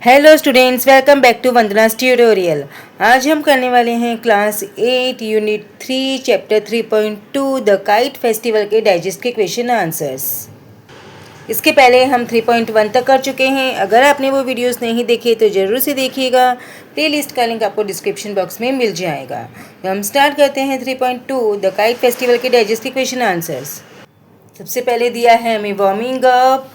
Hello students, welcome back to Vandana's tutorial. आज हम करने वाले हैं class 8 unit 3 chapter 3.2 the kite festival के डाइजेस्ट के क्वेश्चन आंसर्स। इसके पहले हम 3.1 तक कर चुके हैं। अगर आपने वो वीडियोस नहीं देखे तो ज़रूर से देखिएगा। प्लेलिस्ट का लिंक आपको डिस्क्रिप्शन बॉक्स में मिल जाएगा। तो हम स्टार्ट करते हैं 3.2 द काइट फेस्टिवल के डाइजेस्ट के क्वेश्चन आंसर्स। सबसे पहले दिया है हमें वार्मिंग अप,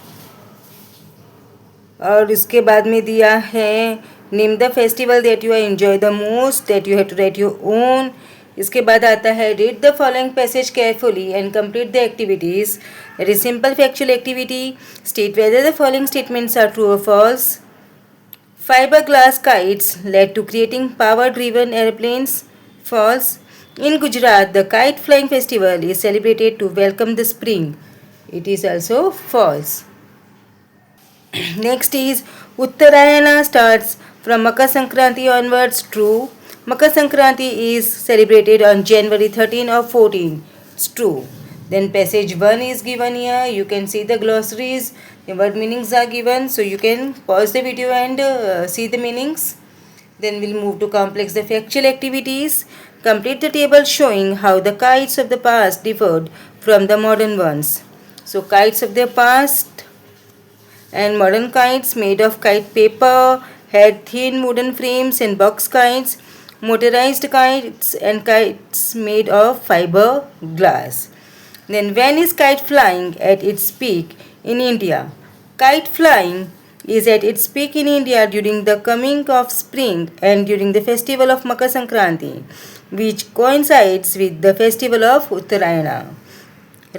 और इसके बाद में दिया है name the festival that you are enjoy the most, that you have to write your own. इसके बाद आता है read the following passage carefully and complete the activities. That is simple factual activity. State whether the following statements are true और false. Fiberglass kites led to creating power-driven airplanes. False. In Gujarat, the kite flying festival is celebrated to welcome the spring. It is also false. Next is Uttarayana starts from Makar Sankranti onwards. True. Makar Sankranti is celebrated on January 13 or 14. It's true. Then passage 1 is given here. You can see the glossaries. The word meanings are given. So you can pause the video and see the meanings. Then we'll move to complex the factual activities. Complete the table showing how the kites of the past differed from the modern ones. So kites of the past and modern kites made of kite paper had thin wooden frames and box kites, motorized kites and kites made of fiber glass. Then when is kite flying at its peak in India? Kite flying is at its peak in India during the coming of spring and during the festival of Makar Sankranti, which coincides with the festival of Uttarayana.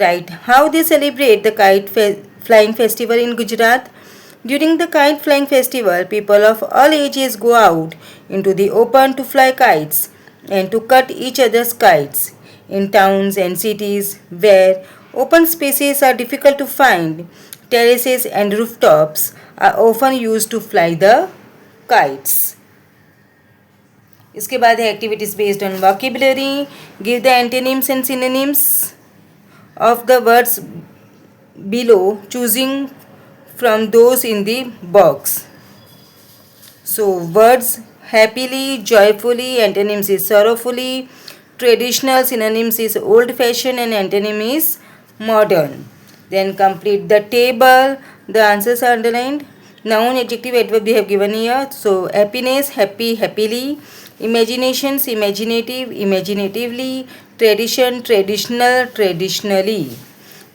Right, how they celebrate the flying festival in Gujarat? During the kite flying festival, people of all ages go out into the open to fly kites and to cut each other's kites. In towns and cities where open spaces are difficult to find, terraces and rooftops are often used to fly the kites. इसके बाद है activities based on vocabulary. Give the antonyms and synonyms of the words below, choosing from those in the box. So words happily, joyfully, antonyms is sorrowfully, traditional, synonyms is old fashioned and antonym is modern. Then complete the table. The answers are underlined. Noun, adjective, adverb we have given here. So happiness, happy, happily. Imaginations, imaginative, imaginatively. Tradition, traditional, traditionally.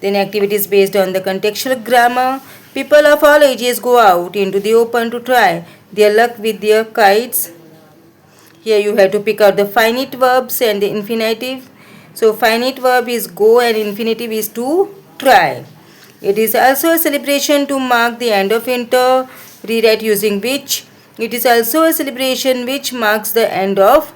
Then activities based on the contextual grammar. People of all ages go out into the open to try their luck with their kites. Here you have to pick out the finite verbs and the infinitive. So finite verb is go and infinitive is to try. It is also a celebration to mark the end of winter. Rewrite using which. It is also a celebration which marks the end of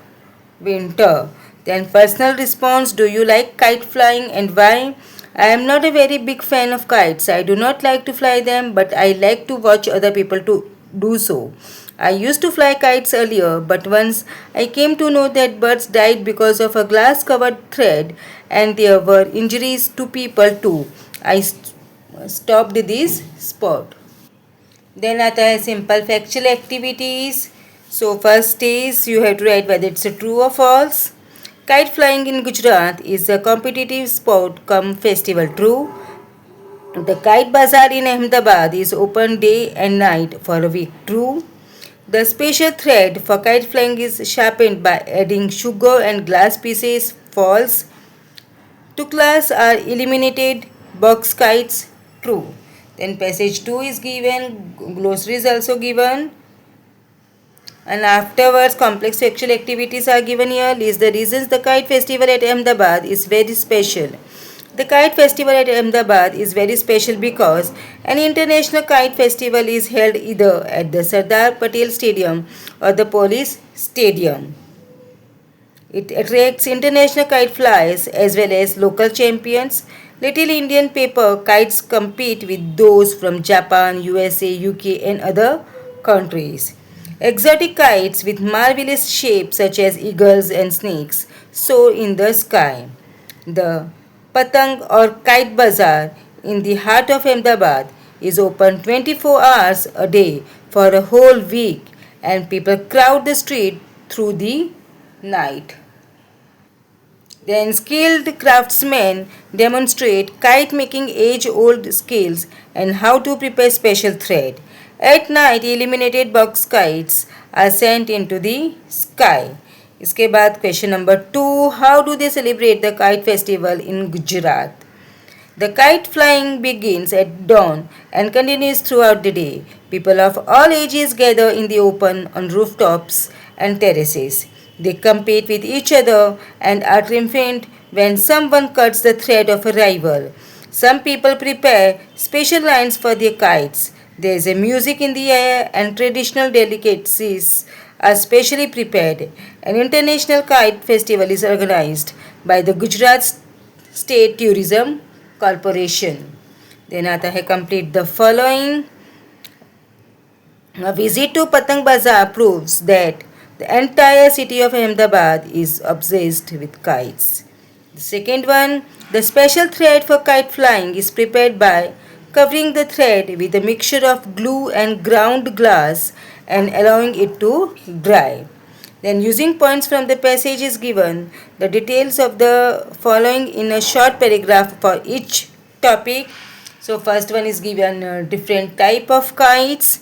winter. Then personal response. Do you like kite flying and why? I am not a very big fan of kites. I do not like to fly them, but I like to watch other people to do so. I used to fly kites earlier, but once I came to know that birds died because of a glass covered thread and there were injuries to people too, I stopped this sport. Then आता है simple factual activities. So first is you have to write whether it's a true or false. Kite flying in Gujarat is a competitive sport come festival. True. The Kite Bazaar in Ahmedabad is open day and night for a week. True. The special thread for kite flying is sharpened by adding sugar and glass pieces. False. Tuklas are eliminated. Box kites. True. Then passage 2 is given. Glossary is also given. And afterwards complex factual activities are given here. List the reasons the kite festival at Ahmedabad is very special. The kite festival at Ahmedabad is very special because an international kite festival is held either at the Sardar Patel Stadium or the Police Stadium. It attracts international kite flyers as well as local champions. Little Indian paper kites compete with those from Japan, USA, UK and other countries. Exotic kites with marvelous shapes such as eagles and snakes soar in the sky. The Patang or Kite Bazaar in the heart of Ahmedabad is open 24 hours a day for a whole week, and people crowd the street through the night. Then skilled craftsmen demonstrate kite making age old skills and how to prepare special thread. At night, illuminated box kites are sent into the sky. इसके बाद question number 2, how do they celebrate the kite festival in Gujarat? The kite flying begins at dawn and continues throughout the day. People of all ages gather in the open on rooftops and terraces. They compete with each other and are triumphant when someone cuts the thread of a rival. Some people prepare special lines for their kites. There is a music in the air and traditional delicacies are specially prepared. An international kite festival is organized by the Gujarat State Tourism Corporation. Then आता है complete the following. A visit to Patang Bazaar proves that the entire city of Ahmedabad is obsessed with kites. The second one, the special thread for kite flying is prepared by covering the thread with a mixture of glue and ground glass and allowing it to dry. Then using points from the passage is given the details of the following in a short paragraph for each topic. So first one is given different type of kites.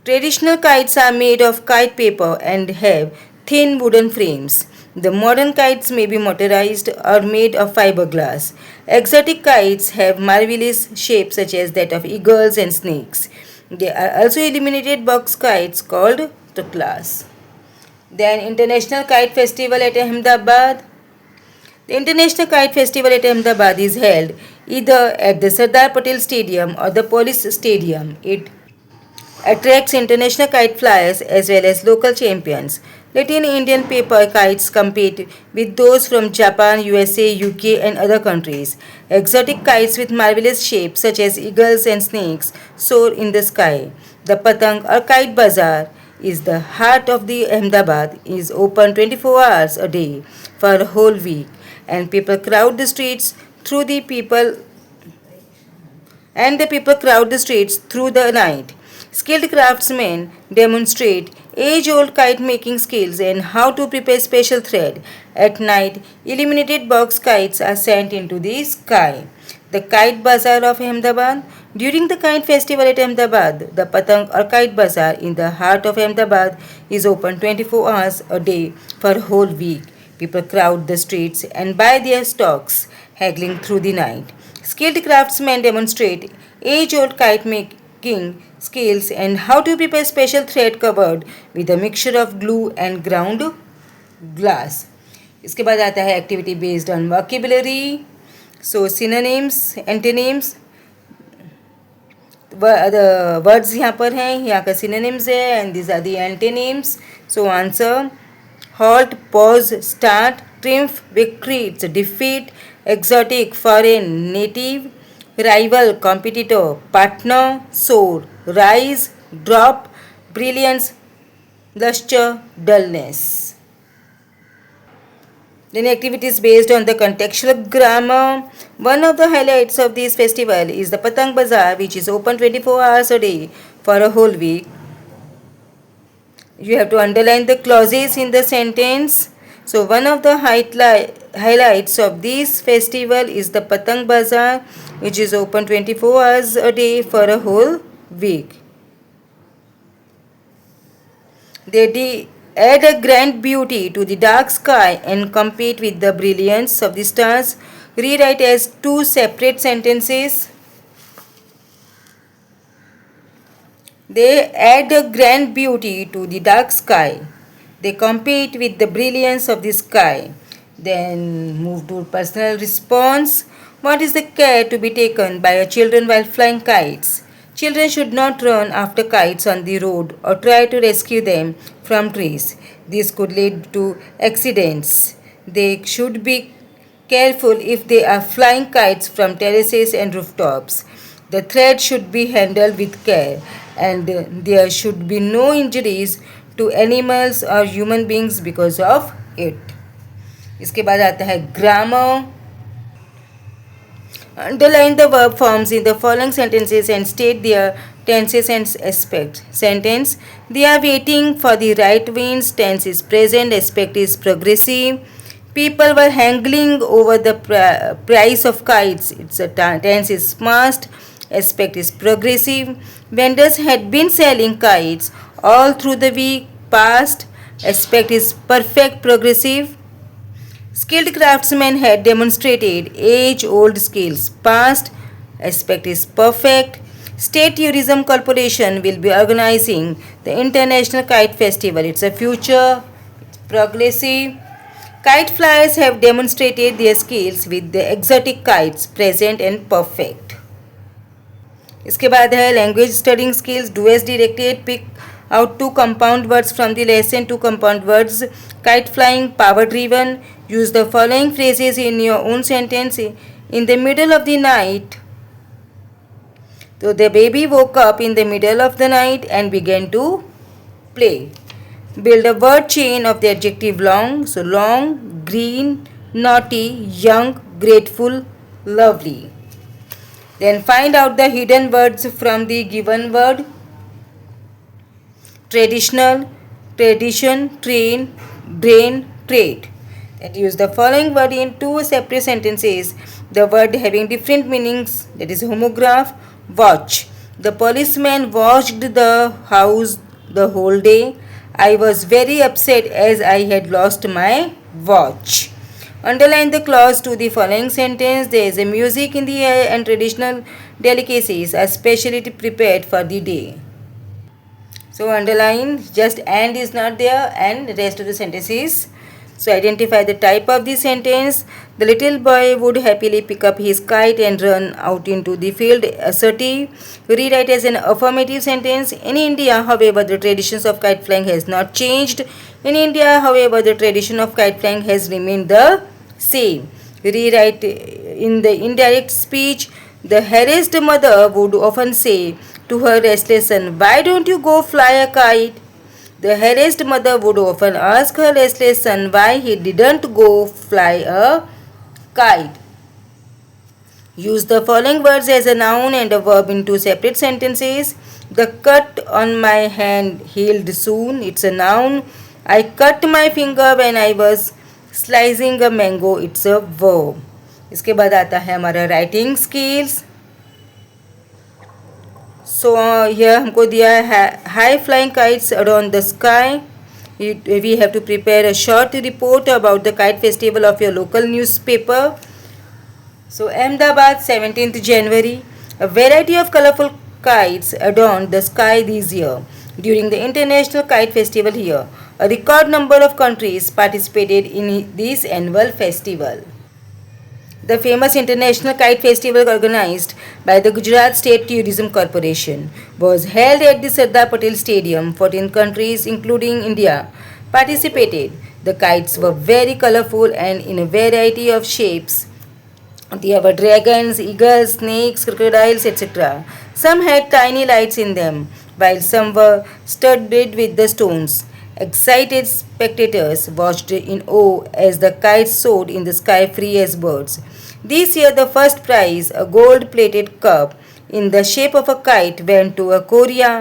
Traditional kites are made of kite paper and have thin wooden frames. The modern kites may be motorized or made of fiberglass. Exotic kites have marvelous shapes such as that of eagles and snakes. There are also illuminated box kites called class. Then International Kite Festival at Ahmedabad. The International Kite Festival at Ahmedabad is held either at the Sardar Patel Stadium or the Police Stadium. It attracts international kite flyers as well as local champions. Latin Indian paper kites compete with those from Japan, USA, UK and other countries. Exotic kites with marvelous shapes such as eagles and snakes soar in the sky. The Patang or Kite Bazaar is the heart of the Ahmedabad, is open 24 hours a day for a whole week, and people crowd the streets through the night. Skilled craftsmen demonstrate age-old kite-making skills and how to prepare special thread. At night, illuminated box kites are sent into the sky. The Kite Bazaar of Ahmedabad. During the Kite Festival at Ahmedabad, the Patang or Kite Bazaar in the heart of Ahmedabad is open 24 hours a day for a whole week. People crowd the streets and buy their stocks, haggling through the night. Skilled craftsmen demonstrate age-old kite-making skills and how to prepare special thread covered with a mixture of glue and ground glass. इसके बाद आता है activity based on vocabulary. So synonyms, antonyms, the words यहाँ पर हैं, यहाँ का synonyms है and these are the antonyms. So answer: halt, pause, start; triumph, victory, it's a defeat; exotic, foreign, native; rival, competitor; partner, soar; rise, drop; brilliance, luster, dullness. Then activities based on the contextual grammar. One of the highlights of this festival is the Patang Bazaar, which is open 24 hours a day for a whole week. You have to underline the clauses in the sentence. So one of the highlights of this festival is the Patang Bazaar, which is open 24 hours a day for a whole week. They add a grand beauty to the dark sky and compete with the brilliance of the stars. Rewrite as two separate sentences. They add a grand beauty to the dark sky. They compete with the brilliance of the sky. Then move to personal response. What is the care to be taken by children while flying kites? Children should not run after kites on the road or try to rescue them from trees. This could lead to accidents. They should be careful if they are flying kites from terraces and rooftops. The thread should be handled with care and there should be no injuries to animals or human beings because of it. इसके बाद आता है grammar. Underline the verb forms in the following sentences and state their tenses and aspects. Sentence: they are waiting for the right winds. Tense is present, aspect is progressive. People were haggling over the price of kites. It's a tense is past, aspect is progressive. Vendors had been selling kites all through the week. Past, aspect is perfect progressive. Skilled craftsmen had demonstrated age-old skills. Past, aspect is perfect. State Tourism Corporation will be organizing the International Kite Festival. It's a future, it's progressive. Kite flyers have demonstrated their skills with the exotic kites. Present and perfect. इसके बाद है language studying skills. Do as directed. Pick out two compound words from the lesson. Two compound words: kite flying, power driven. Use the following phrases in your own sentence. In the middle of the night. So the baby woke up in the middle of the night and began to play. Build a word chain of the adjective long. So long, green, naughty, young, grateful, lovely. Then find out the hidden words from the given word. Traditional, tradition, train, drain, trade. And use the following word in two separate sentences. The word having different meanings, that is homograph. Watch. The policeman watched the house the whole day. I was very upset as I had lost my watch. Underline the clause to the following sentence. There is a music in the air and traditional delicacies are specially prepared for the day. So underline, just and is not there and rest of the sentences. So identify the type of the sentence. The little boy would happily pick up his kite and run out into the field. Assertive. Rewrite as an affirmative sentence. In India, however, the traditions of kite flying has not changed. In India, however, the tradition of kite flying has remained the same. Rewrite in the indirect speech. The harassed mother would often say to her restless son, "Why don't you go fly a kite?" The harassed mother would often ask her restless son why he didn't go fly a kite. Use the following words as a noun and a verb in two separate sentences. The cut on my hand healed soon. It's a noun. I cut my finger when I was slicing a mango. It's a verb. इसके बाद आता है हमारा writing skills. सो यह हमको दिया है high flying kites around the sky. We have to prepare a short report about the kite festival of your local newspaper. So Ahmedabad, 17th January. A variety of colorful kites adorned the sky this year during the International Kite Festival here. A record number of countries participated in this annual festival. The famous International Kite Festival organized by the Gujarat State Tourism Corporation was held at the Sardar Patel Stadium. 14 countries, including India, participated. The kites were very colorful and in a variety of shapes. There were dragons, eagles, snakes, crocodiles, etc. Some had tiny lights in them, while some were studded with the stones. Excited spectators watched in awe as the kites soared in the sky free as birds. This year the first prize, a gold-plated cup in the shape of a kite, went to Korea.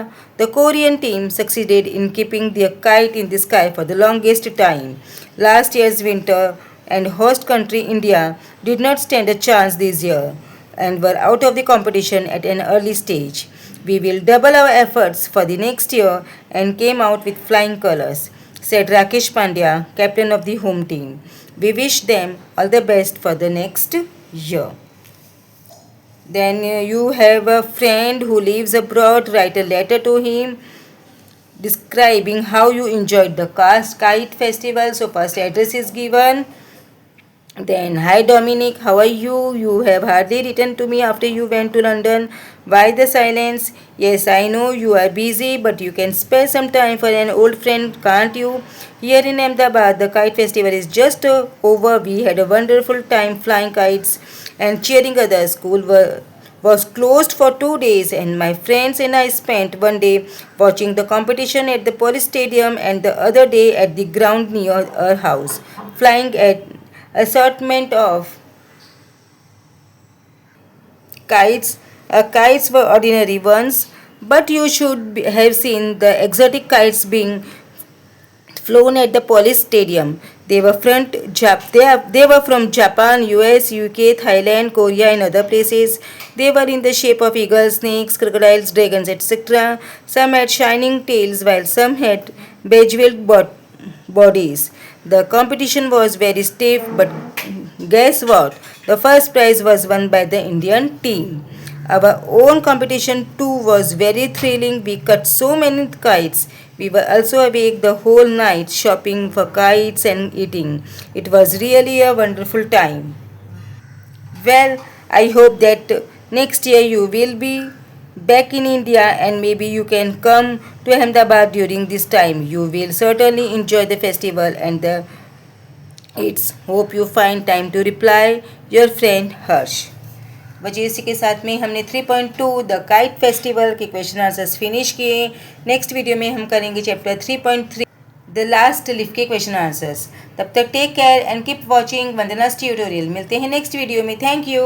The Korean team succeeded in keeping their kite in the sky for the longest time. Last year's winter and host country India did not stand a chance this year and were out of the competition at an early stage. We will double our efforts for the next year and came out with flying colors, said Rakesh Pandya, captain of the home team. We wish them all the best for the next year. Then you have a friend who lives abroad. Write a letter to him describing how you enjoyed the kite festival. So first address is given. Then, hi Dominic, how are you? You have hardly written to me after you went to London. Why the silence? Yes, I know you are busy, but you can spare some time for an old friend, can't you? Here in Ahmedabad, the kite festival is just over. We had a wonderful time flying kites and cheering others. School was closed for 2 days, and my friends and I spent one day watching the competition at the police stadium and the other day at the ground near our house, flying at assortment of kites. Kites were ordinary ones, But you should have seen the exotic kites being flown at the Police Stadium. They were from Japan, US, UK, Thailand, Korea, and other places. They were in the shape of eagles, snakes, crocodiles, dragons, etc. Some had shining tails, while some had bejeweled bodies. The competition was very stiff, but guess what? The first prize was won by the Indian team. Our own competition too was very thrilling. We cut so many kites. We were also awake the whole night shopping for kites and eating. It was really a wonderful time. Well, I hope that next year you will be back in India and maybe you can come to Ahmedabad during this time. You will certainly enjoy the festival and the it's hope you find time to reply your friend Harsh. बचे इसी के साथ में हमने 3.2 the kite festival के question answers finish किए. Next video में हम करेंगे चैप्टर 3.3 द लास्ट लिफ्ट के क्वेश्चन आंसर्स. तब तक take care and keep watching Vandana's tutorial. मिलते हैं नेक्स्ट वीडियो में. Thank you.